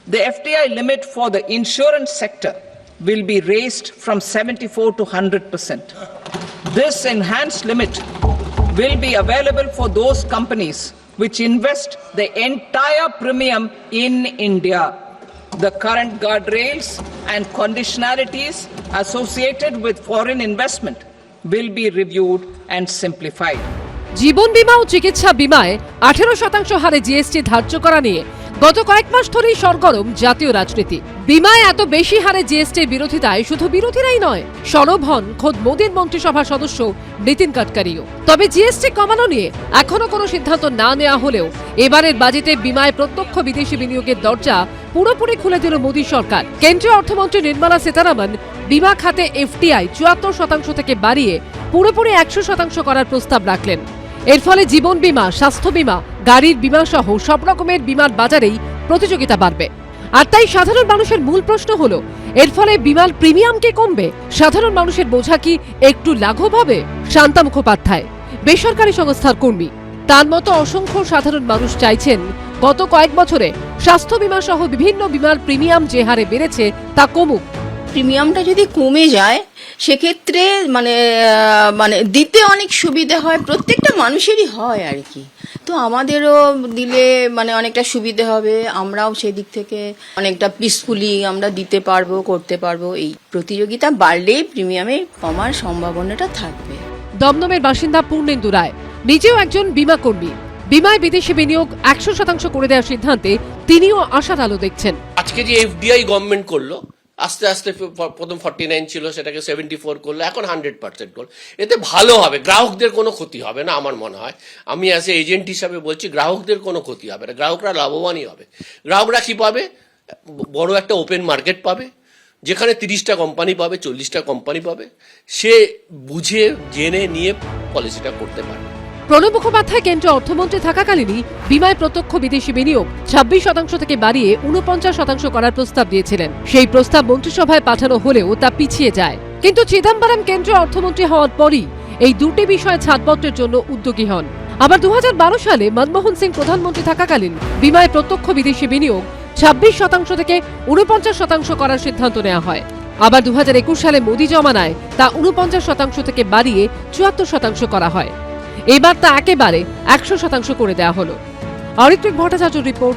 The FDI limit for the insurance sector will be raised from 74 to 100%. This enhanced limit will be available for those companies which invest the entire premium in India. The current guardrails and conditionalities associated with foreign investment will be reviewed and simplified. জীবন বীমা ও চিকিৎসা বীমায় 18% হারে GST ধার্য করা নিয়ে গত কয়েক মাস ধরেই সরগরম জাতীয় রাজনীতি। বীমায় এত বেশি হারে জিএসটির বিরোধিতায় শুধু বিরোধীরাই নয়, সরব হন খোদ মোদীর মন্ত্রিসভার সদস্য নীতিন গাডকারিও। তবে জিএসটি কমানো নিয়ে এখনো কোনো সিদ্ধান্ত না নেওয়া হলেও এবারের বাজেটে বীমায় প্রত্যক্ষ বিদেশি বিনিয়োগের দরজা পুরোপুরি খুলে দিল মোদী সরকার। কেন্দ্রীয় অর্থমন্ত্রী নির্মলা সীতারামন বীমা খাতে এফডিআই 74% থেকে বাড়িয়ে পুরোপুরি 100% করার প্রস্তাব রাখলেন। এর ফলে জীবন বীমা, স্বাস্থ্য বীমা, গাড়ির বীমা সহ সব রকমের বীমার বাজারেই প্রতিযোগিতা বাড়বে। আর তাই সাধারণ মানুষের মূল প্রশ্ন হলো, এর ফলে বীমার প্রিমিয়াম কি কমবে? সাধারণ মানুষের বোঝা কি একটু লাঘব হবে? শান্তা মুখোপাধ্যায় বেসরকারি সংস্থার কর্মী, তার মতো অসংখ্য সাধারণ মানুষ চাইছেন গত কয়েক বছরে স্বাস্থ্য বীমা সহ বিভিন্ন বীমার প্রিমিয়াম যে হারে বেড়েছে তা কমুক। প্রিমিয়ামটা যদি কমে যায় সেক্ষেত্রে মানে দিতে অনেক সুবিধা হয়, প্রত্যেকটা মানুষেরই হয় আর কি। তো আমাদেরও দিলে অনেকটা সুবিধে হবে, আমরাও সেই দিক থেকে অনেকটা পিসফুলি আমরা দিতে পারবো, করতে পারবো। এই প্রতিযোগিতা বাড়লেই প্রিমিয়ামের কমার সম্ভাবনাটা থাকবে। দমদমের বাসিন্দা পূর্ণেন্দু রায় নিজেও একজন বীমা কর্মী। বীমায় বিদেশি বিনিয়োগ 100% করে দেওয়ার সিদ্ধান্তে তিনিও আশার আলো দেখছেন। আজকে যে এফডিআই গভর্নমেন্ট করলো, আস্তে আস্তে প্রথম 49 ছিল, সেটাকে 74 করলো, এখন 100% করলো। এতে ভালো হবে, গ্রাহকদের কোনো ক্ষতি হবে না আমার মনে হয়। আমি অ্যাজ এ এজেন্ট হিসাবে বলছি, গ্রাহকদের কোনো ক্ষতি হবে না, গ্রাহকরা লাভবানই হবে। গ্রাহকরা কি পাবে? বড় একটা ওপেন মার্কেট পাবে, যেখানে 30টা কোম্পানি পাবে, 40টা কোম্পানি পাবে। সে বুঝে জেনে নিয়ে পলিসিটা করতে পারবে। প্রণব মুখোপাধ্যায় কেন্দ্রীয় অর্থমন্ত্রী থাকাকালীনই বীমায় প্রত্যক্ষ বিদেশি বিনিয়োগ 26% থেকে বাড়িয়ে 49% করার প্রস্তাব দিয়েছিলেন। সেই প্রস্তাব মন্ত্রিসভায় পাঠানো হলেও তা পিছিয়ে যায়। কিন্তু চিদম্বরম কেন্দ্রীয় অর্থমন্ত্রী হওয়ার পরই এই দুটি বিষয়ে ছাড়পত্রের জন্য উদ্যোগী হন। আবার 2012 সালে মনমোহন সিং প্রধানমন্ত্রী থাকাকালীন বীমায় প্রত্যক্ষ বিদেশি বিনিয়োগ 26% থেকে 49% করার সিদ্ধান্ত নেওয়া হয়। আবার 2021 সালে মোদী জমানায় তা 49% থেকে বাড়িয়ে 74% করা হয়। এবার তা একেবারে 100% করে দেওয়া হলো। অরিত্রিক ভট্টাচার্য রিপোর্ট,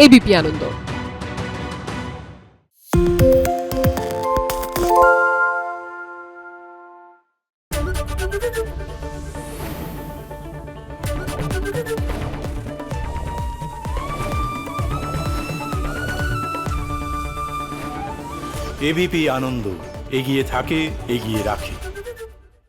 এবিপি আনন্দ। এবিপি আনন্দ এগিয়ে থাকে, এগিয়ে রাখে।